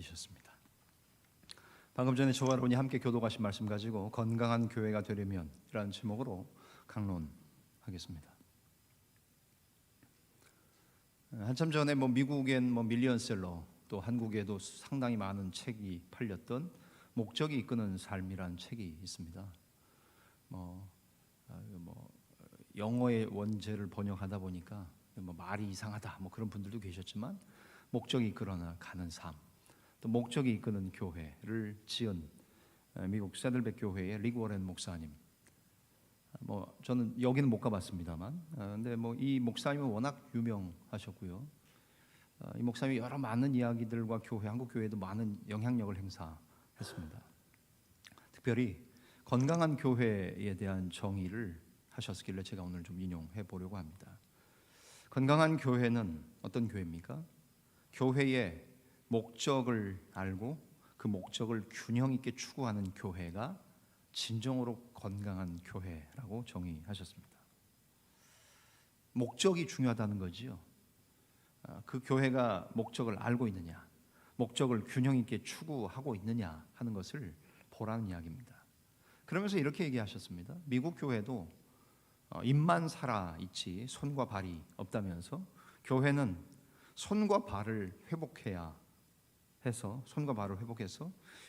받으셨습니다. 방금 전에 저와 론이 함께 교도하신 말씀 가지고 건강한 교회가 되려면 이라는 제목으로 강론하겠습니다. 한참 전에 미국엔 밀리언셀러, 또 한국에도 상당히 많은 책이 팔렸던 목적이 이끄는 삶이라는 책이 있습니다. 영어의 원제를 번역하다 보니까 말이 이상하다 그런 분들도 계셨지만, 목적이 이끌어 가는 삶, 또 목적이 이끄는 교회를 지은 미국 세들백 교회의 릭 워렌 목사님. 저는 여기는 못 가봤습니다만, 근데 이 목사님은 워낙 유명하셨고요. 이 목사님이 여러 많은 이야기들과 한국 교회에도 많은 영향력을 행사했습니다. 특별히 건강한 교회에 대한 정의를 하셨길래 제가 오늘 좀 인용해 보려고 합니다. 건강한 교회는 어떤 교회입니까? 교회의 목적을 알고 그 목적을 균형 있게 추구하는 교회가 진정으로 건강한 교회라고 정의하셨습니다. 목적이 중요하다는 거지요. 그 교회가 목적을 알고 있느냐, 목적을 균형 있게 추구하고 있느냐 하는 것을 보라는 이야기입니다. 그러면서 이렇게 얘기하셨습니다. 미국 교회도 입만 살아 있지 손과 발이 없다면서, 교회는 손과 발을 회복해서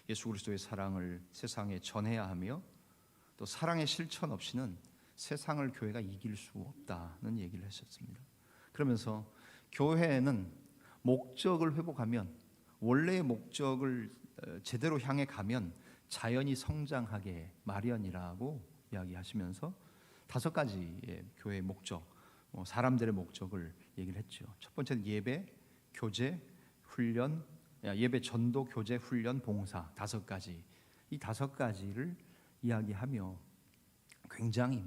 예수 그리스도의 사랑을 세상에 전해야 하며, 또 사랑의 실천 없이는 세상을 교회가 이길 수 없다는 얘기를 하셨습니다. 그러면서 교회는 목적을 회복하면, 원래의 목적을 제대로 향해 가면 자연히 성장하게 마련이라고 이야기하시면서 5가지의 교회의 목적, 사람들의 목적을 얘기를 했죠. 첫 번째는 예배, 교제, 훈련, 예배, 전도, 교제, 훈련, 봉사, 5가지. 이 5가지를 이야기하며 굉장히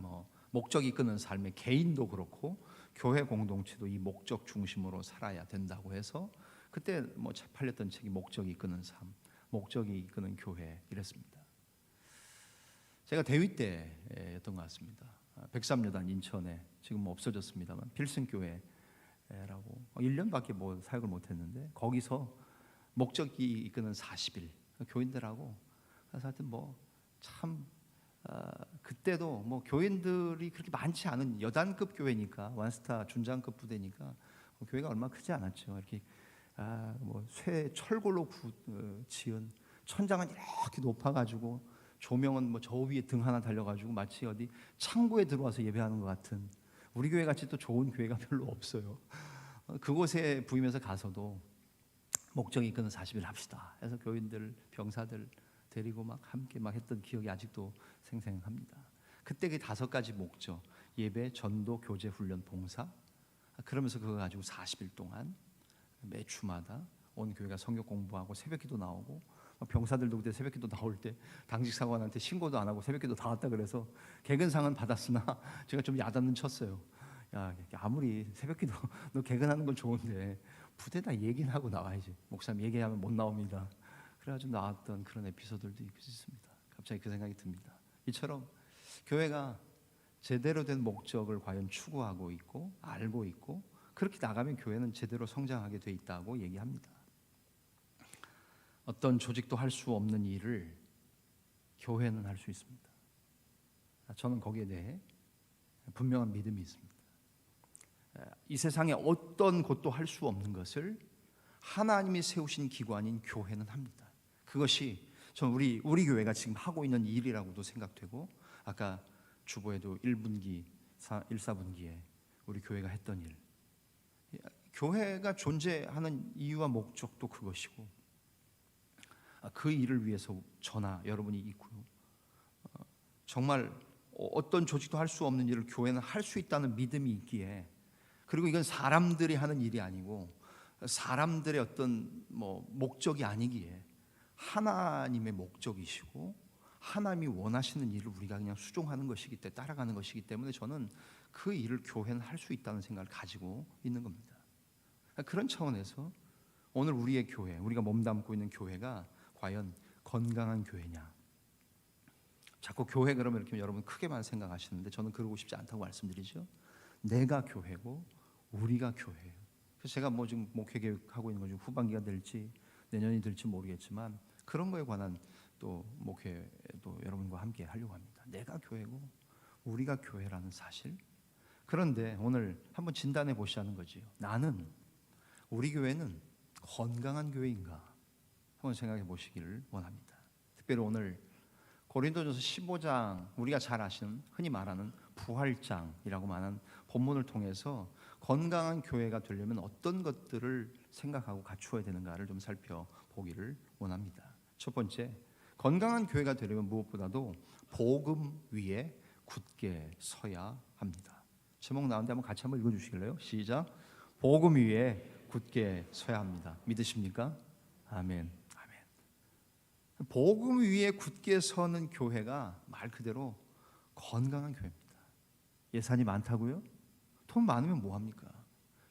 목적이 이끄는 삶의 개인도 그렇고 교회 공동체도 이 목적 중심으로 살아야 된다고 해서, 그때 팔렸던 책이 목적이 이끄는 삶, 목적이 이끄는 교회 이랬습니다. 제가 대위 때였던 것 같습니다. 백삼여단 인천에 지금 없어졌습니다만 필승교회라고 1년밖에 사역을 못했는데, 거기서 목적이 이끄는 40일 교인들하고 하여튼 참 그때도 교인들이 그렇게 많지 않은 여단급 교회니까, 완스타 준장급 부대니까 교회가 얼마 크지 않았죠. 이렇게 쇠 철골로 지은 천장은 이렇게 높아가지고 조명은 저 위에 등 하나 달려가지고 마치 어디 창고에 들어와서 예배하는 것 같은, 우리 교회 같이 또 좋은 교회가 별로 없어요. 그곳에 부임해서 가서도 목적이 이끄는 40일 합시다 해서 교인들, 병사들 데리고 함께 했던 기억이 아직도 생생합니다. 그때 그 5가지 목적, 예배, 전도, 교제, 훈련, 봉사, 그러면서 그거 가지고 40일 동안 매 주마다 온 교회가 성경 공부하고 새벽기도 나오고, 병사들도 그때 새벽기도 나올 때 당직 사관한테 신고도 안 하고 새벽기도 다 왔다 그래서 개근상은 받았으나 제가 좀 야단은 쳤어요. 야, 아무리 새벽기도 너 개근하는 건 좋은데 부대다 얘기는 하고 나와야지. 목사님 얘기하면 못 나옵니다. 그래가지고 나왔던 그런 에피소드들도 있습니다. 갑자기 그 생각이 듭니다. 이처럼 교회가 제대로 된 목적을 과연 추구하고 있고 알고 있고, 그렇게 나가면 교회는 제대로 성장하게 돼 있다고 얘기합니다. 어떤 조직도 할 수 없는 일을 교회는 할 수 있습니다. 저는 거기에 대해 분명한 믿음이 있습니다. 이 세상에 어떤 곳도 할 수 없는 것을 하나님이 세우신 기관인 교회는 합니다. 그것이 저는 우리 교회가 지금 하고 있는 일이라고도 생각되고, 아까 주보에도 1분기, 1사분기에 우리 교회가 했던 일, 교회가 존재하는 이유와 목적도 그것이고, 그 일을 위해서 저나 여러분이 있고요. 정말 어떤 조직도 할 수 없는 일을 교회는 할 수 있다는 믿음이 있기에, 그리고 이건 사람들이 하는 일이 아니고 사람들의 어떤 목적이 아니기에 하나님의 목적이시고 하나님이 원하시는 일을 우리가 그냥 수종하는 것이기 때문에, 따라가는 것이기 때문에 저는 그 일을 교회는 할 수 있다는 생각을 가지고 있는 겁니다. 그런 차원에서 오늘 우리의 교회, 우리가 몸담고 있는 교회가 과연 건강한 교회냐. 자꾸 교회 그러면 이렇게 여러분 크게만 생각하시는데, 저는 그러고 싶지 않다고 말씀드리죠. 내가 교회고 우리가 교회예요. 그래서 제가 지금 목회 계획하고 있는 거 중 후반기가 될지 내년이 될지 모르겠지만 그런 거에 관한 또 목회도 여러분과 함께 하려고 합니다. 내가 교회고 우리가 교회라는 사실. 그런데 오늘 한번 진단해 보시자는 거지요. 나는, 우리 교회는 건강한 교회인가? 한번 생각해 보시기를 원합니다. 특별히 오늘 고린도전서 15장, 우리가 잘 아시는 흔히 말하는 부활장이라고 말하는 본문을 통해서 건강한 교회가 되려면 어떤 것들을 생각하고 갖추어야 되는가를 좀 살펴보기를 원합니다. 첫 번째, 건강한 교회가 되려면 무엇보다도 복음 위에 굳게 서야 합니다. 제목 나오는데 한번 같이 한번 읽어주시길래요? 시작. 복음 위에 굳게 서야 합니다. 믿으십니까? 아멘. 아멘. 복음 위에 굳게 서는 교회가 말 그대로 건강한 교회입니다. 예산이 많다고요? 돈 많으면 뭐합니까?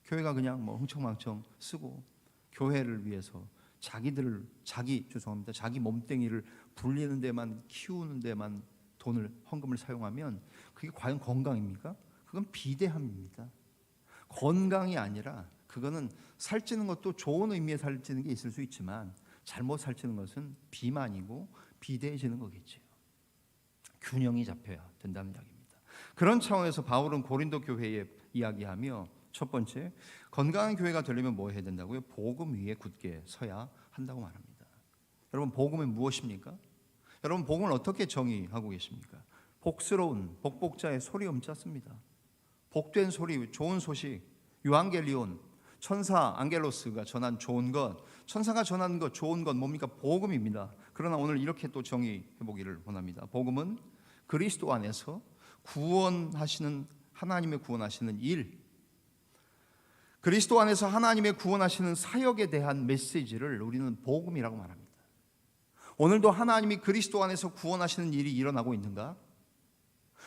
교회가 그냥 뭐 흥청망청 쓰고 교회를 위해서 자기 몸뚱이를 불리는 데만, 키우는 데만 돈을, 헌금을 사용하면 그게 과연 건강입니까? 그건 비대함입니다. 건강이 아니라 그거는 살찌는 것도 좋은 의미의 살찌는 게 있을 수 있지만 잘못 살찌는 것은 비만이고 비대해지는 거겠죠. 균형이 잡혀야 된다는 이야기입니다. 그런 차원에서 바울은 고린도 교회에 이야기하며 첫 번째, 건강한 교회가 되려면 뭐 해야 된다고요? 복음 위에 굳게 서야 한다고 말합니다. 여러분, 복음은 무엇입니까? 여러분, 복음을 어떻게 정의하고 계십니까? 복스러운, 복복자의 소리 음자습니다. 복된 소리, 좋은 소식, 유앙겔리온, 천사 안겔로스가 전한 좋은 것, 천사가 전한 것, 좋은 것 뭡니까? 복음입니다. 그러나 오늘 이렇게 또 정의해 보기를 원합니다. 복음은 그리스도 안에서 구원하시는, 하나님의 구원하시는 일, 그리스도 안에서 하나님의 구원하시는 사역에 대한 메시지를 우리는 복음이라고 말합니다. 오늘도 하나님이 그리스도 안에서 구원하시는 일이 일어나고 있는가?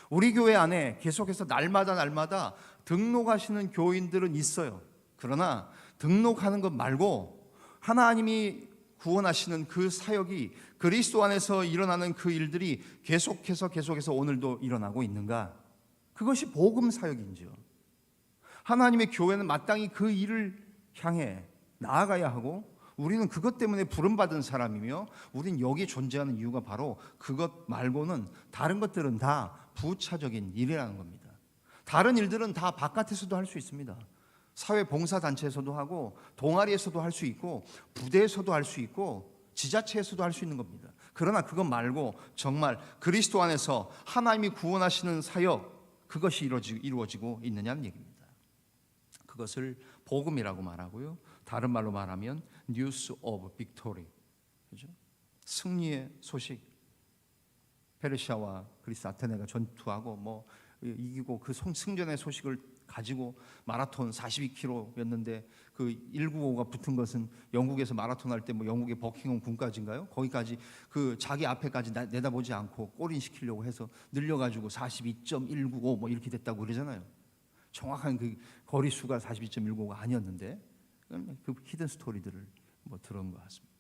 우리 교회 안에 계속해서 날마다 등록하시는 교인들은 있어요. 그러나 등록하는 것 말고 하나님이 구원하시는 그 사역이, 그리스도 안에서 일어나는 그 일들이 계속해서 오늘도 일어나고 있는가? 그것이 복음 사역인지요. 하나님의 교회는 마땅히 그 일을 향해 나아가야 하고 우리는 그것 때문에 부름받은 사람이며 우린 여기 존재하는 이유가 바로 그것 말고는 다른 것들은 다 부차적인 일이라는 겁니다. 다른 일들은 다 바깥에서도 할 수 있습니다. 사회 봉사단체에서도 하고 동아리에서도 할 수 있고 부대에서도 할 수 있고 지자체에서도 할 수 있는 겁니다. 그러나 그것 말고 정말 그리스도 안에서 하나님이 구원하시는 사역, 그것이 이루어지고 있느냐는 얘기입니다. 그것을 복음이라고 말하고요. 다른 말로 말하면 News of Victory, 그죠? 승리의 소식. 페르시아와 그리스 아테네가 전투하고 뭐 이기고 그 승전의 소식을 가지고 마라톤 42km였는데 그 195가 붙은 것은 영국에서 마라톤 할 때 뭐 영국의 버킹엄 궁까지인가요? 거기까지 그 자기 앞에까지 내다보지 않고 골인시키려고 해서 늘려가지고 42.195 뭐 이렇게 됐다고 그러잖아요. 정확한 그 거리 수가 42.195가 아니었는데 그 히든 스토리들을 뭐 들은 것 같습니다.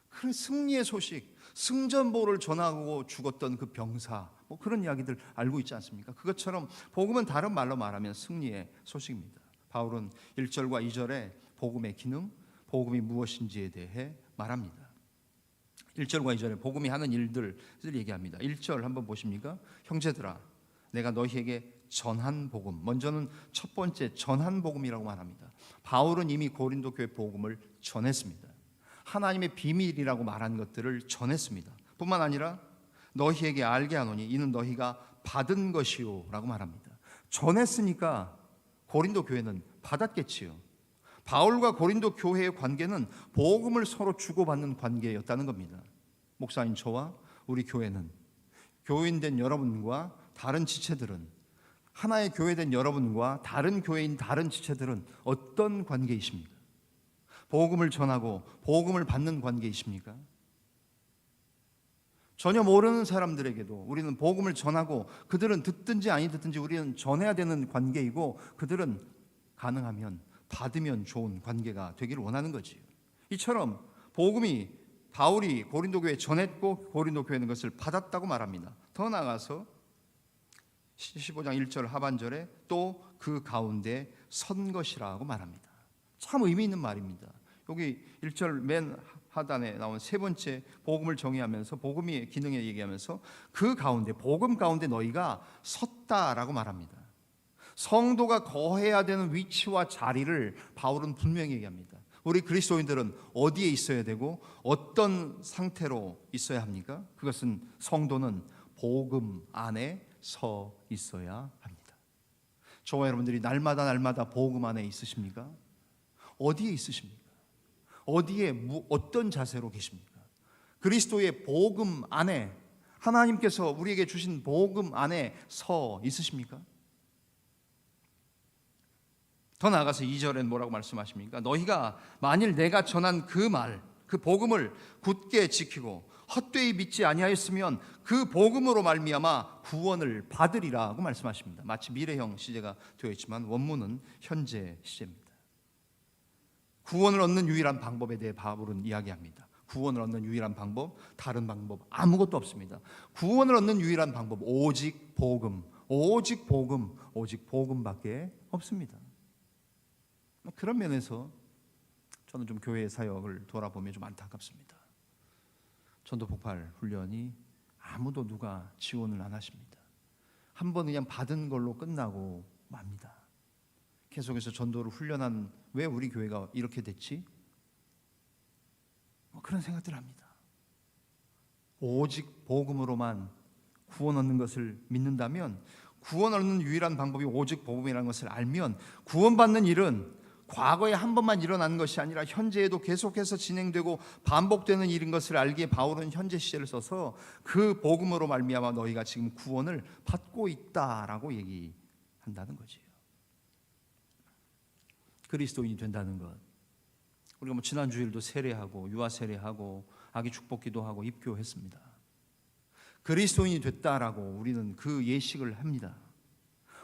그 승리의 소식, 승전보를 전하고 죽었던 그 병사, 뭐 그런 이야기들 알고 있지 않습니까? 그것처럼 복음은 다른 말로 말하면 승리의 소식입니다. 바울은 1절과 2절에 복음의 기능, 복음이 무엇인지에 대해 말합니다. 1절과 2절에 복음이 하는 일들을 얘기합니다. 1절 한번 보십니까? 형제들아, 내가 너희에게 전한 복음, 먼저는 첫 번째 전한 복음이라고 말합니다. 바울은 이미 고린도 교회 복음을 전했습니다. 하나님의 비밀이라고 말한 것들을 전했습니다. 뿐만 아니라 너희에게 알게 하노니 이는 너희가 받은 것이요 라고 말합니다. 전했으니까 고린도 교회는 받았겠지요. 바울과 고린도 교회의 관계는 복음을 서로 주고받는 관계였다는 겁니다. 목사인 저와 우리 교회는, 교인된 여러분과 다른 지체들은, 하나의 교회된 여러분과 다른 교회인 다른 지체들은 어떤 관계이십니까? 복음을 전하고 복음을 받는 관계이십니까? 전혀 모르는 사람들에게도 우리는 복음을 전하고 그들은 듣든지 아니 듣든지 우리는 전해야 되는 관계이고 그들은 가능하면 받으면 좋은 관계가 되기를 원하는 거지요. 이처럼 복음이 바울이 고린도 교회에 전했고 고린도 교회는 것을 받았다고 말합니다. 더 나아가서 15장 1절 하반절에 또 그 가운데 선 것이라고 말합니다. 참 의미 있는 말입니다. 여기 1절 맨 하단에 나온 세 번째 복음을 정의하면서 복음의 기능에 얘기하면서 그 가운데 복음 가운데 너희가 섰다라고 말합니다. 성도가 거해야 되는 위치와 자리를 바울은 분명히 얘기합니다. 우리 그리스도인들은 어디에 있어야 되고 어떤 상태로 있어야 합니까? 그것은 성도는 복음 안에 서 있어야 합니다. 저와 여러분들이 날마다 복음 안에 있으십니까? 어디에 있으십니까? 어디에 어떤 자세로 계십니까? 그리스도의 복음 안에, 하나님께서 우리에게 주신 복음 안에 서 있으십니까? 더 나아가서 2절엔 뭐라고 말씀하십니까? 너희가 만일 내가 전한 그 말, 그 복음을 굳게 지키고 헛되이 믿지 아니하였으면 그 복음으로 말미암아 구원을 받으리라고 말씀하십니다. 마치 미래형 시제가 되어 있지만 원문은 현재 시제입니다. 구원을 얻는 유일한 방법에 대해 바울은 이야기합니다. 구원을 얻는 유일한 방법, 다른 방법 아무것도 없습니다. 구원을 얻는 유일한 방법 오직 복음, 오직 복음, 오직 복음밖에 없습니다. 그런 면에서 저는 좀 교회 사역을 돌아보면 좀 안타깝습니다. 전도 폭발 훈련이 아무도 누가 지원을 안 하십니다. 한 번 그냥 받은 걸로 끝나고 맙니다. 계속해서 전도를 훈련한 왜 우리 교회가 이렇게 됐지? 그런 생각들을 합니다. 오직 복음으로만 구원 얻는 것을 믿는다면, 구원 얻는 유일한 방법이 오직 복음이라는 것을 알면 구원받는 일은 과거에 한 번만 일어난 것이 아니라 현재에도 계속해서 진행되고 반복되는 일인 것을 알기에 바울은 현재 시제를 써서 그 복음으로 말미암아 너희가 지금 구원을 받고 있다라고 얘기한다는 거지요. 그리스도인이 된다는 것, 우리가 뭐 지난 주일도 세례하고 유아 세례하고 아기 축복기도 하고 입교했습니다. 그리스도인이 됐다라고 우리는 그 예식을 합니다.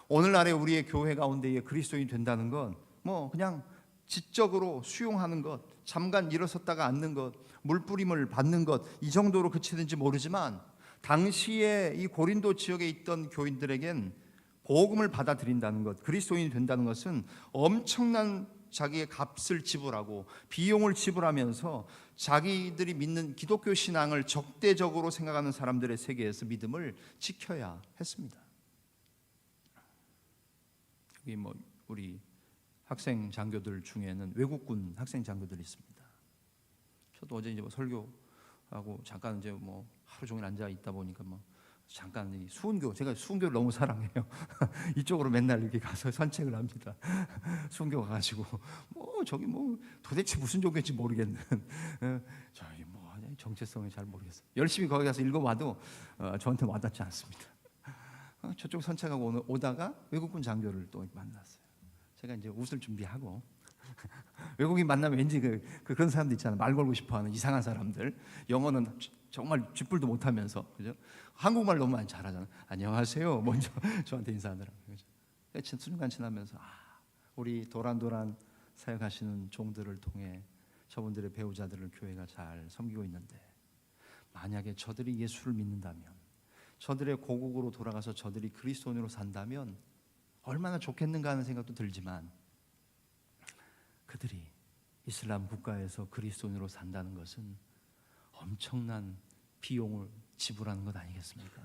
오늘날의 우리의 교회 가운데에 그리스도인이 된다는 건 뭐 그냥 지적으로 수용하는 것, 잠깐 일어섰다가 앉는 것, 물뿌림을 받는 것, 이 정도로 그치는지 모르지만 당시에 이 고린도 지역에 있던 교인들에겐 복음을 받아들인다는 것, 그리스도인이 된다는 것은 엄청난 자기의 값을 지불하고 비용을 지불하면서 자기들이 믿는 기독교 신앙을 적대적으로 생각하는 사람들의 세계에서 믿음을 지켜야 했습니다. 여기 뭐 우리 학생 장교들 중에는 외국군 학생 장교들이 있습니다. 저도 어제 이제 뭐 설교하고 잠깐 이제 뭐 하루 종일 앉아 있다 보니까 뭐 잠깐 이 수은교, 제가 수은교를 너무 사랑해요. 이쪽으로 맨날 이렇게 가서 산책을 합니다. 수은교 가가지고 뭐 저기 뭐 도대체 무슨 종교인지 모르겠는 저희 뭐 정체성을 잘 모르겠어요. 열심히 거기 가서 읽어봐도 저한테 와닿지 않습니다. 저쪽 산책하고 오다가 외국군 장교를 또 만났어요. 제가 이제 웃을 준비하고 외국인 만나면 왠지 그런 사람들 있잖아요. 말 걸고 싶어하는 이상한 사람들. 영어는 정말 쥐뿔도 못하면서, 그죠? 한국말 너무 많이 잘하잖아요. 안녕하세요. 먼저 저한테 인사하더라고요. 그죠? 순간 지나면서 우리 도란도란 사역하시는 종들을 통해 저분들의 배우자들을 교회가 잘 섬기고 있는데 만약에 저들이 예수를 믿는다면, 저들의 고국으로 돌아가서 저들이 그리스도인으로 산다면 얼마나 좋겠는가 하는 생각도 들지만 그들이 이슬람 국가에서 그리스도인으로 산다는 것은 엄청난 비용을 지불하는 것 아니겠습니까?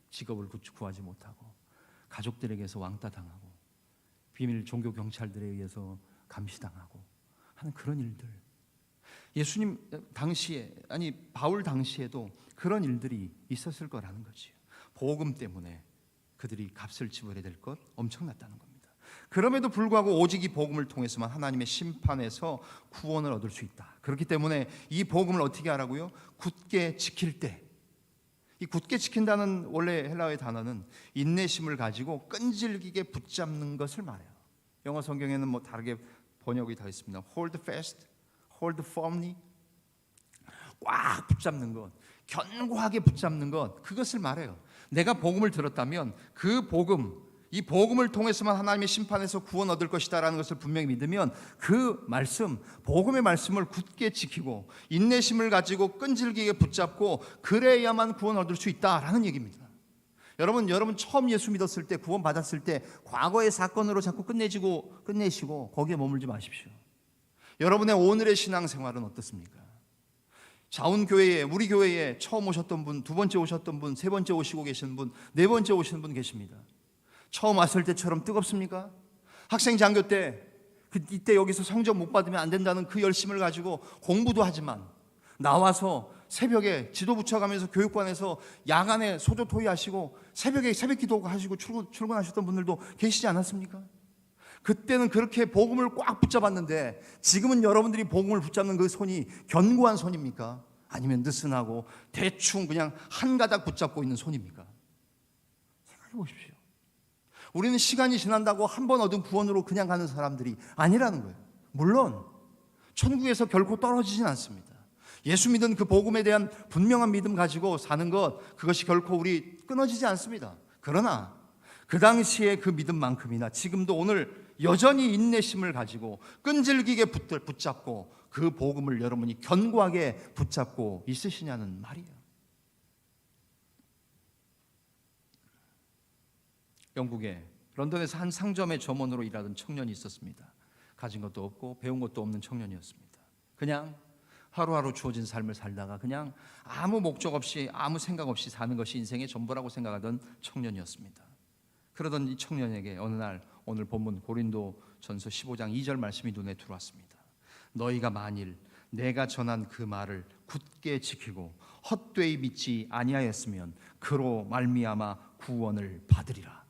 직업을 구하지 못하고 가족들에게서 왕따 당하고 비밀 종교 경찰들에 의해서 감시당하고 하는 그런 일들. 예수님 당시에, 아니 바울 당시에도 그런 일들이 있었을 거라는 거지요. 복음 때문에 그들이 값을 지불해야 될 것 엄청났다는 겁니다. 그럼에도 불구하고 오직 이 복음을 통해서만 하나님의 심판에서 구원을 얻을 수 있다. 그렇기 때문에 이 복음을 어떻게 하라고요? 굳게 지킬 때. 이 굳게 지킨다는 원래 헬라어의 단어는 인내심을 가지고 끈질기게 붙잡는 것을 말해요. 영어 성경에는 뭐 다르게 번역이 다 있습니다. Hold fast, hold firmly. 꽉 붙잡는 것, 견고하게 붙잡는 것, 그것을 말해요. 내가 복음을 들었다면 그 복음, 이 복음을 통해서만 하나님의 심판에서 구원 얻을 것이다라는 것을 분명히 믿으면 그 말씀, 복음의 말씀을 굳게 지키고 인내심을 가지고 끈질기게 붙잡고 그래야만 구원 얻을 수 있다라는 얘기입니다. 여러분 처음 예수 믿었을 때, 구원 받았을 때 과거의 사건으로 자꾸 끝내시고 거기에 머물지 마십시오. 여러분의 오늘의 신앙생활은 어떻습니까? 자운교회에, 우리 교회에 처음 오셨던 분, 두 번째 오셨던 분, 세 번째 오시고 계신 분, 네 번째 오시는 분 계십니다. 처음 왔을 때처럼 뜨겁습니까? 학생 장교 때 이때 여기서 성적 못 받으면 안 된다는 그 열심을 가지고 공부도 하지만 나와서 새벽에 지도 붙여가면서 교육관에서 야간에 소조 토의하시고 새벽에 새벽 기도 하시고 출근하셨던 분들도 계시지 않았습니까? 그때는 그렇게 복음을 꽉 붙잡았는데 지금은 여러분들이 복음을 붙잡는 그 손이 견고한 손입니까? 아니면 느슨하고 대충 그냥 한 가닥 붙잡고 있는 손입니까? 생각해 보십시오. 우리는 시간이 지난다고 한 번 얻은 구원으로 그냥 가는 사람들이 아니라는 거예요. 물론 천국에서 결코 떨어지진 않습니다. 예수 믿은 그 복음에 대한 분명한 믿음 가지고 사는 것, 그것이 결코 우리 끊어지지 않습니다. 그러나 그 당시에 그 믿음만큼이나 지금도 오늘 여전히 인내심을 가지고 끈질기게 붙잡고 그 복음을 여러분이 견고하게 붙잡고 있으시냐는 말이에요. 영국에 런던에서 한 상점의 점원으로 일하던 청년이 있었습니다. 가진 것도 없고 배운 것도 없는 청년이었습니다. 그냥 하루하루 주어진 삶을 살다가 그냥 아무 목적 없이 아무 생각 없이 사는 것이 인생의 전부라고 생각하던 청년이었습니다. 그러던 이 청년에게 어느 날 오늘 본문 고린도전서 15장 2절 말씀이 눈에 들어왔습니다. 너희가 만일 내가 전한 그 말을 굳게 지키고 헛되이 믿지 아니하였으면 그로 말미암아 구원을 받으리라.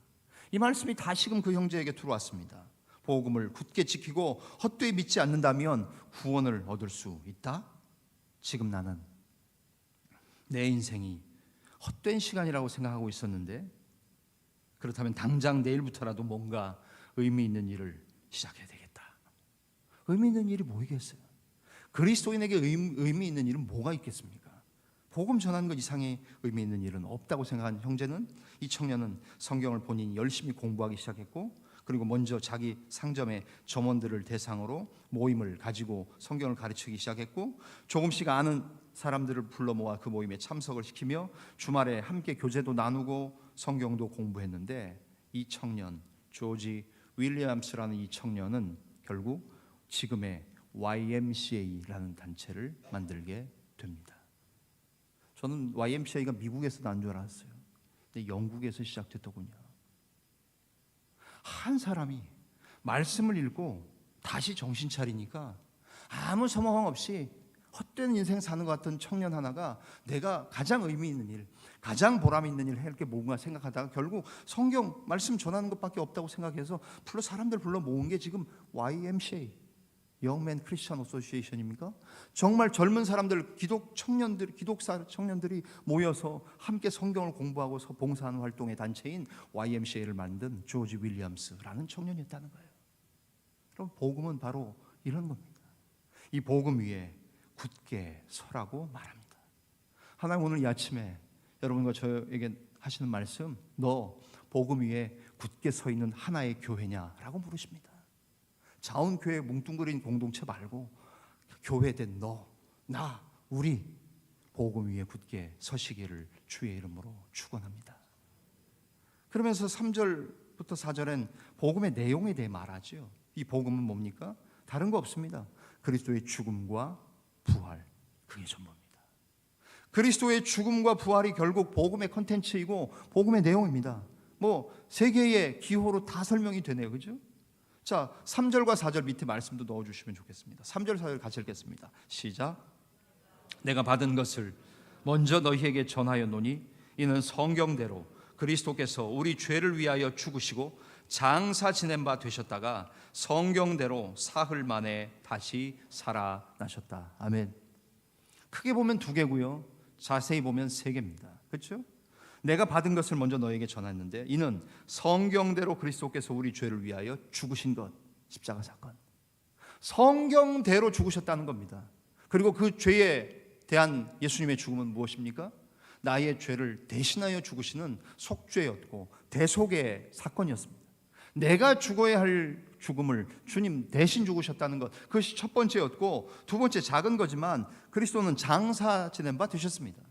이 말씀이 다시금 그 형제에게 들어왔습니다. 복음을 굳게 지키고 헛되이 믿지 않는다면 구원을 얻을 수 있다? 지금 나는 내 인생이 헛된 시간이라고 생각하고 있었는데 그렇다면 당장 내일부터라도 뭔가 의미 있는 일을 시작해야 되겠다. 의미 있는 일이 뭐겠어요? 그리스도인에게 의미 있는 일은 뭐가 있겠습니까? 복음 전하는 것 이상의 의미 있는 일은 없다고 생각한 형제는, 이 청년은 성경을 본인이 열심히 공부하기 시작했고, 그리고 먼저 자기 상점의 점원들을 대상으로 모임을 가지고 성경을 가르치기 시작했고, 조금씩 아는 사람들을 불러 모아 그 모임에 참석을 시키며 주말에 함께 교제도 나누고 성경도 공부했는데, 이 청년 조지 윌리엄스라는 이 청년은 결국 지금의 YMCA라는 단체를 만들게 됩니다. 저는 YMCA가 미국에서 난 줄 알았어요. 근데 영국에서 시작됐더군요. 한 사람이 말씀을 읽고 다시 정신 차리니까 아무 서먹함 없이 헛된 인생 사는 것 같은 청년 하나가 내가 가장 의미 있는 일, 가장 보람 있는 일을 할게 뭔가 생각하다가 결국 성경 말씀 전하는 것밖에 없다고 생각해서 사람들 불러 모은 게 지금 YMCA, 영맨 크리스천 어소시에이션입니까? 정말 젊은 사람들, 기독사 청년들이 모여서 함께 성경을 공부하고서 봉사하는 활동의 단체인 YMCA를 만든 조지 윌리엄스라는 청년이었다는 거예요. 그럼 복음은 바로 이런 겁니다. 이 복음 위에 굳게 서라고 말합니다. 하나님 오늘 이 아침에 여러분과 저에게 하시는 말씀, 너 복음 위에 굳게 서 있는 하나의 교회냐라고 물으십니다. 자운교회 뭉뚱그린 공동체 말고 교회된 너, 나, 우리 복음 위에 굳게 서시기를 주의 이름으로 축원합니다. 그러면서 3절부터 4절엔 복음의 내용에 대해 말하죠. 이 복음은 뭡니까? 다른 거 없습니다. 그리스도의 죽음과 부활, 그게 전부입니다. 그리스도의 죽음과 부활이 결국 복음의 컨텐츠이고 복음의 내용입니다. 세 개의 기호로 다 설명이 되네요. 그죠? 자, 3절과 4절 밑에 말씀도 넣어주시면 좋겠습니다. 3절, 4절 같이 읽겠습니다. 시작. 내가 받은 것을 먼저 너희에게 전하였노니 이는 성경대로 그리스도께서 우리 죄를 위하여 죽으시고 장사 지낸 바 되셨다가 성경대로 사흘 만에 다시 살아나셨다. 아멘. 크게 보면 2개고요. 자세히 보면 3개입니다. 그렇죠? 내가 받은 것을 먼저 너에게 전했는데 이는 성경대로 그리스도께서 우리 죄를 위하여 죽으신 것, 십자가 사건. 성경대로 죽으셨다는 겁니다. 그리고 그 죄에 대한 예수님의 죽음은 무엇입니까? 나의 죄를 대신하여 죽으시는 속죄였고 대속의 사건이었습니다. 내가 죽어야 할 죽음을 주님 대신 죽으셨다는 것, 그것이 첫 번째였고, 두 번째 작은 거지만 그리스도는 장사 지낸 바 되셨습니다.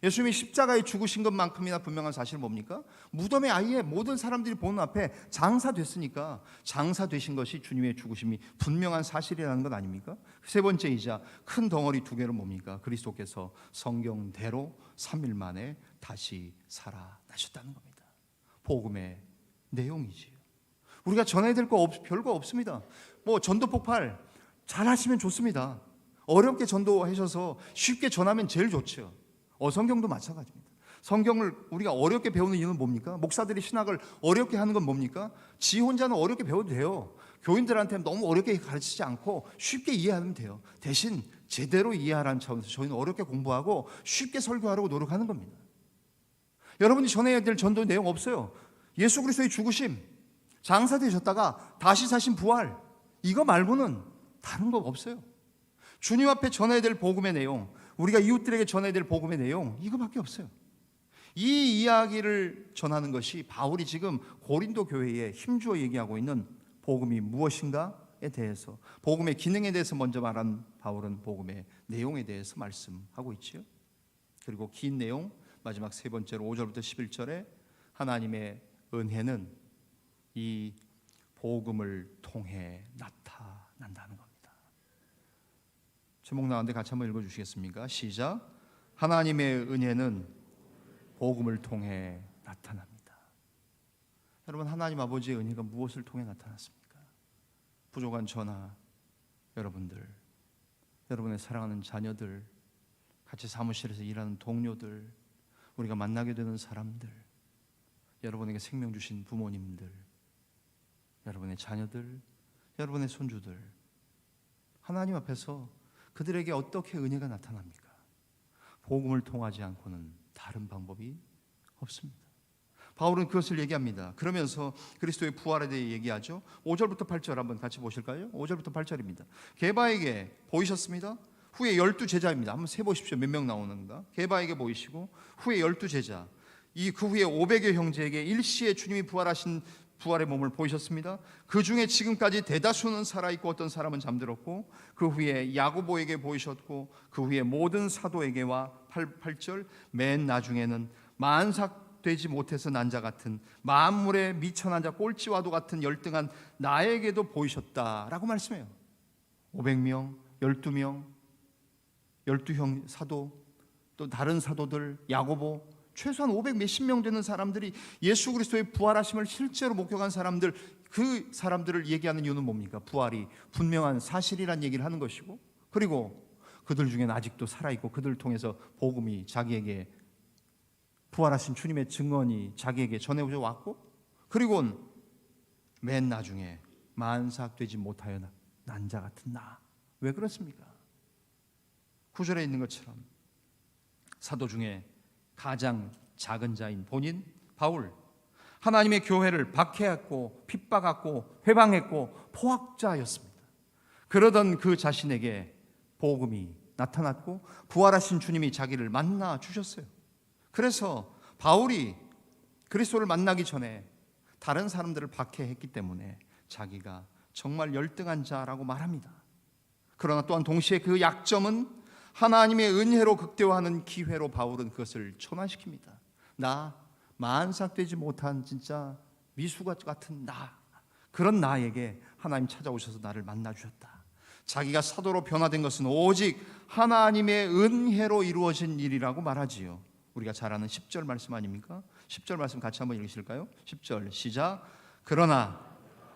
예수님이 십자가에 죽으신 것만큼이나 분명한 사실은 뭡니까? 무덤에 아예 모든 사람들이 보는 앞에 장사됐으니까 장사되신 것이 주님의 죽으심이 분명한 사실이라는 것 아닙니까? 세 번째이자 큰 덩어리 두 개는 뭡니까? 그리스도께서 성경대로 3일 만에 다시 살아나셨다는 겁니다. 복음의 내용이지요. 우리가 전해야 될 거 별거 없습니다. 뭐 전도 폭발 잘 하시면 좋습니다. 어렵게 전도하셔서 쉽게 전하면 제일 좋죠. 성경도 마찬가지입니다. 성경을 우리가 어렵게 배우는 이유는 뭡니까? 목사들이 신학을 어렵게 하는 건 뭡니까? 지 혼자는 어렵게 배워도 돼요. 교인들한테 너무 어렵게 가르치지 않고 쉽게 이해하면 돼요. 대신 제대로 이해하라는 차원에서 저희는 어렵게 공부하고 쉽게 설교하려고 노력하는 겁니다. 여러분이 전해야 될 전도 내용 없어요. 예수 그리스도의 죽으심, 장사되셨다가 다시 사신 부활, 이거 말고는 다른 거 없어요. 주님 앞에 전해야 될 복음의 내용, 우리가 이웃들에게 전해야 될 복음의 내용, 이거밖에 없어요. 이 이야기를 전하는 것이 바울이 지금 고린도 교회에 힘주어 얘기하고 있는 복음이 무엇인가에 대해서, 복음의 기능에 대해서 먼저 말한 바울은 복음의 내용에 대해서 말씀하고 있지요. 그리고 긴 내용 마지막 세 번째로 5절부터 11절에 하나님의 은혜는 이 복음을 통해 나타난다는 겁니다. 제목 나왔는데 같이 한번 읽어주시겠습니까? 시작. 하나님의 은혜는 복음을 통해 나타납니다. 여러분, 하나님 아버지의 은혜가 무엇을 통해 나타났습니까? 부족한 저나 여러분들, 여러분의 사랑하는 자녀들, 같이 사무실에서 일하는 동료들, 우리가 만나게 되는 사람들, 여러분에게 생명 주신 부모님들, 여러분의 자녀들, 여러분의 손주들, 하나님 앞에서 그들에게 어떻게 은혜가 나타납니까? 복음을 통하지 않고는 다른 방법이 없습니다. 바울은 그것을 얘기합니다. 그러면서 그리스도의 부활에 대해 얘기하죠. 5절부터 8절 한번 같이 보실까요? 5절부터 8절입니다. 게바에게 보이셨습니다. 후에 12제자입니다. 한번 세보십시오. 몇 명 나오는가? 게바에게 보이시고 후에 12제자, 그 후에 500여 형제에게 일시에 주님이 부활하신 부활의 몸을 보이셨습니다. 그 중에 지금까지 대다수는 살아있고 어떤 사람은 잠들었고, 그 후에 야고보에게 보이셨고, 그 후에 모든 사도에게와 8절 맨 나중에는 만삭되지 못해서 난 자 같은, 만물에 미천한 자 꼴찌와도 같은 열등한 나에게도 보이셨다라고 말씀해요. 500명, 12명, 12형 사도, 또 다른 사도들, 야고보, 최소한 500 몇십 명 되는 사람들이 예수 그리스도의 부활하심을 실제로 목격한 사람들, 그 사람들을 얘기하는 이유는 뭡니까? 부활이 분명한 사실이란 얘기를 하는 것이고, 그리고 그들 중에는 아직도 살아있고 그들을 통해서 복음이 자기에게, 부활하신 주님의 증언이 자기에게 전해져 왔고, 그리고 맨 나중에 만삭되지 못하여 난 자 같은 나. 왜 그렇습니까? 9절에 있는 것처럼 사도 중에 가장 작은 자인 본인 바울, 하나님의 교회를 박해했고 핍박했고 회방했고 포악자였습니다. 그러던 그 자신에게 복음이 나타났고 부활하신 주님이 자기를 만나 주셨어요. 그래서 바울이 그리스도를 만나기 전에 다른 사람들을 박해했기 때문에 자기가 정말 열등한 자라고 말합니다. 그러나 또한 동시에 그 약점은 하나님의 은혜로 극대화하는 기회로 바울은 그것을 전환시킵니다. 나 만삭되지 못한 진짜 미수가 같은 나, 그런 나에게 하나님 찾아오셔서 나를 만나 주셨다. 자기가 사도로 변화된 것은 오직 하나님의 은혜로 이루어진 일이라고 말하지요. 우리가 잘 아는 10절 말씀 아닙니까? 10절 말씀 같이 한번 읽으실까요? 10절 시작. 그러나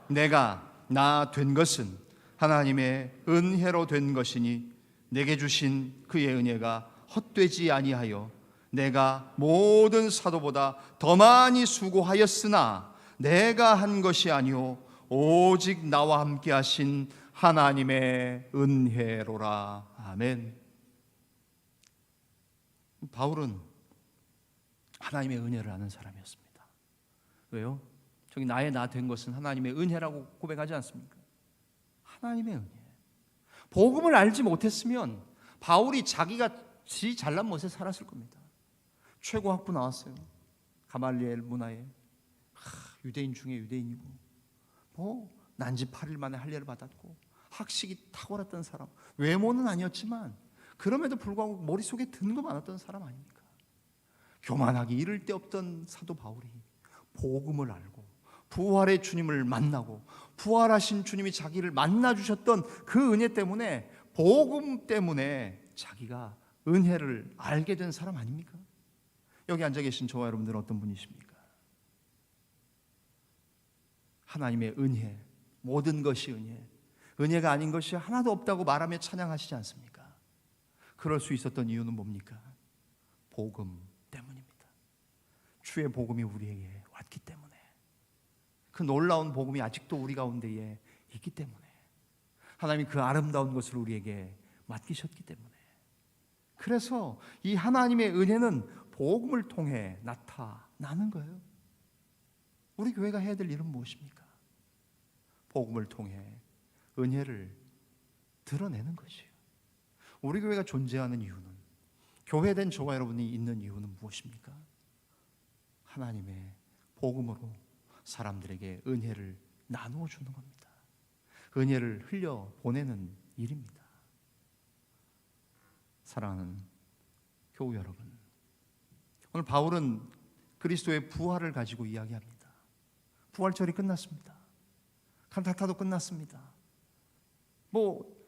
내가 나 된 것은 하나님의 은혜로 된 것이니 내게 주신 그의 은혜가 헛되지 아니하여 내가 모든 사도보다 더 많이 수고하였으나 내가 한 것이 아니오 오직 나와 함께 하신 하나님의 은혜로라. 아멘. 바울은 하나님의 은혜를 아는 사람이었습니다. 왜요? 저기 나의 나 된 것은 하나님의 은혜라고 고백하지 않습니까? 하나님의 은혜. 복음을 알지 못했으면 바울이 자기가 지 잘난 못에 살았을 겁니다. 최고 학부 나왔어요. 가말리엘 문화에 유대인 중에 유대인이고, 뭐 난지 8일 만에 할례를 받았고 학식이 탁월했던 사람, 외모는 아니었지만 그럼에도 불구하고 머릿속에 드는 거 많았던 사람 아닙니까? 교만하기 이를 데 없던 사도 바울이 복음을 알고 부활의 주님을 만나고 부활하신 주님이 자기를 만나주셨던 그 은혜 때문에, 복음 때문에 자기가 은혜를 알게 된 사람 아닙니까? 여기 앉아 계신 저와 여러분들은 어떤 분이십니까? 하나님의 은혜, 모든 것이 은혜, 은혜가 아닌 것이 하나도 없다고 말하며 찬양하시지 않습니까? 그럴 수 있었던 이유는 뭡니까? 복음 때문입니다. 주의 복음이 우리에게 왔기 때문에, 그 놀라운 복음이 아직도 우리 가운데에 있기 때문에, 하나님이 그 아름다운 것을 우리에게 맡기셨기 때문에, 그래서 이 하나님의 은혜는 복음을 통해 나타나는 거예요. 우리 교회가 해야 될 일은 무엇입니까? 복음을 통해 은혜를 드러내는 것이에요. 우리 교회가 존재하는 이유는, 교회된 저와 여러분이 있는 이유는 무엇입니까? 하나님의 복음으로 사람들에게 은혜를 나누어 주는 겁니다. 은혜를 흘려 보내는 일입니다. 사랑하는 교우 여러분, 오늘 바울은 그리스도의 부활을 가지고 이야기합니다. 부활절이 끝났습니다. 칸타타도 끝났습니다.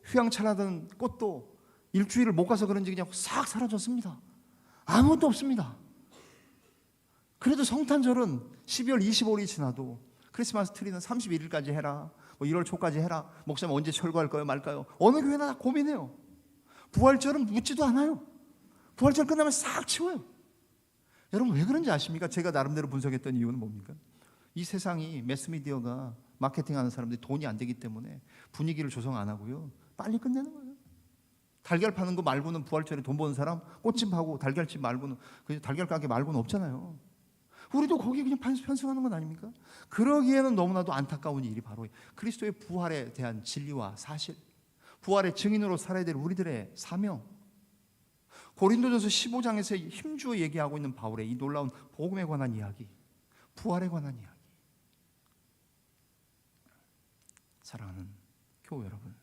휘황찬란하던 꽃도 일주일을 못 가서 그런지 그냥 싹 사라졌습니다. 아무것도 없습니다. 그래도 성탄절은 12월 25일이 지나도, 크리스마스 트리는 31일까지 해라, 1월 초까지 해라, 목사님 언제 철거할까요 말까요? 어느 교회나 다 고민해요. 부활절은 묻지도 않아요. 부활절 끝나면 싹 치워요. 여러분 왜 그런지 아십니까? 제가 나름대로 분석했던 이유는 뭡니까? 이 세상이, 매스미디어가, 마케팅하는 사람들이 돈이 안 되기 때문에 분위기를 조성 안 하고요, 빨리 끝내는 거예요. 달걀 파는 거 말고는, 부활절에 돈 버는 사람, 꽃집 하고 달걀집 말고는, 달걀 가게 말고는 없잖아요. 우리도 거기에 그냥 편승하는 건 아닙니까? 그러기에는 너무나도 안타까운 일이 바로 그리스도의 부활에 대한 진리와 사실, 부활의 증인으로 살아야 될 우리들의 사명, 고린도전서 15장에서 힘주어 얘기하고 있는 바울의 이 놀라운 복음에 관한 이야기, 부활에 관한 이야기. 사랑하는 교우 여러분,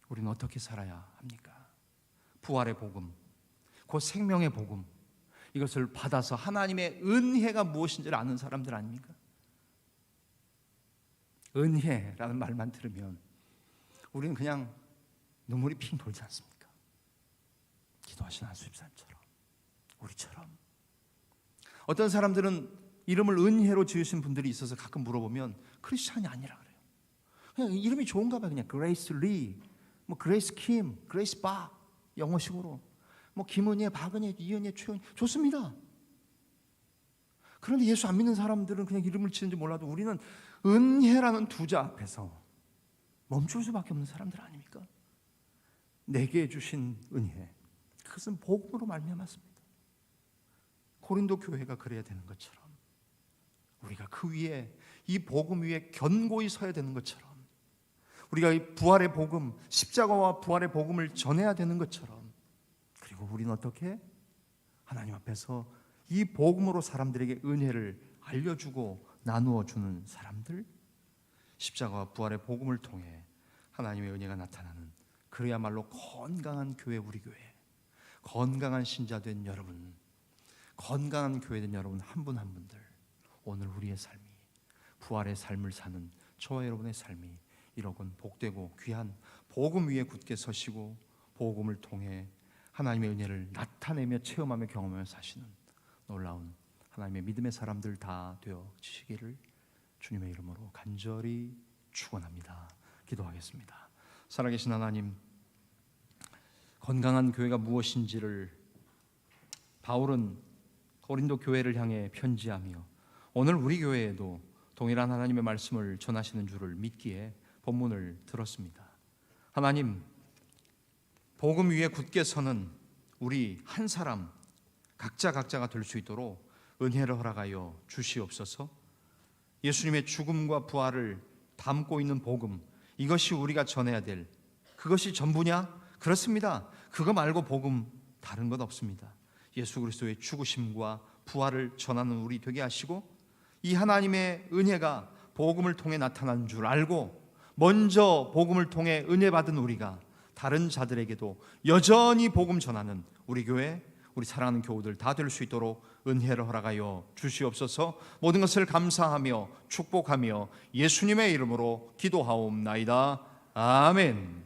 우리는 어떻게 살아야 합니까? 부활의 복음, 그 생명의 복음, 이것을 받아서 하나님의 은혜가 무엇인지를 아는 사람들 아닙니까? 은혜라는 말만 들으면 우리는 그냥 눈물이 핑 돌지 않습니까? 기도하신 안수집사님처럼, 우리처럼. 어떤 사람들은 이름을 은혜로 지으신 분들이 있어서 가끔 물어보면 크리스찬이 아니라 그래요. 그냥 이름이 좋은가 봐요. 그냥 그레이스 리, 그레이스 킴, 그레이스 박, 영어식으로 김은혜, 박은혜, 이은혜, 최은혜, 좋습니다. 그런데 예수 안 믿는 사람들은 그냥 이름을 지는지 몰라도 우리는 은혜라는 두자 앞에서 멈출 수밖에 없는 사람들 아닙니까? 내게 주신 은혜, 그것은 복음으로 말미암았습니다. 고린도 교회가 그래야 되는 것처럼, 우리가 그 위에, 이 복음 위에 견고히 서야 되는 것처럼, 우리가 이 부활의 복음, 십자가와 부활의 복음을 전해야 되는 것처럼, 그리고 우리는 어떻게? 하나님 앞에서 이 복음으로 사람들에게 은혜를 알려주고 나누어 주는 사람들, 십자가와 부활의 복음을 통해 하나님의 은혜가 나타나는, 그야말로 건강한 교회, 우리 교회, 건강한 신자 된 여러분, 건강한 교회 된 여러분 한 분 한 분들, 오늘 우리의 삶이, 부활의 삶을 사는 저와 여러분의 삶이 이러건 복되고 귀한 복음 위에 굳게 서시고 복음을 통해 하나님의 은혜를 나타내며 체험하며 경험하며 사시는 놀라운 하나님의 믿음의 사람들 다 되어지시기를 주님의 이름으로 간절히 축원합니다. 기도하겠습니다. 살아계신 하나님, 건강한 교회가 무엇인지를 바울은 고린도 교회를 향해 편지하며 오늘 우리 교회에도 동일한 하나님의 말씀을 전하시는 줄을 믿기에 본문을 들었습니다. 하나님, 복음 위에 굳게 서는 우리 한 사람 각자가 될 수 있도록 은혜를 허락하여 주시옵소서. 예수님의 죽음과 부활을 담고 있는 복음, 이것이 우리가 전해야 될, 그것이 전부냐? 그렇습니다. 그거 말고 복음 다른 것 없습니다. 예수 그리스도의 죽으심과 부활을 전하는 우리 되게 하시고, 이 하나님의 은혜가 복음을 통해 나타난 줄 알고 먼저 복음을 통해 은혜 받은 우리가 다른 자들에게도 여전히 복음 전하는 우리 교회, 우리 사랑하는 교우들 다 될 수 있도록 은혜를 허락하여 주시옵소서. 모든 것을 감사하며 축복하며 예수님의 이름으로 기도하옵나이다. 아멘.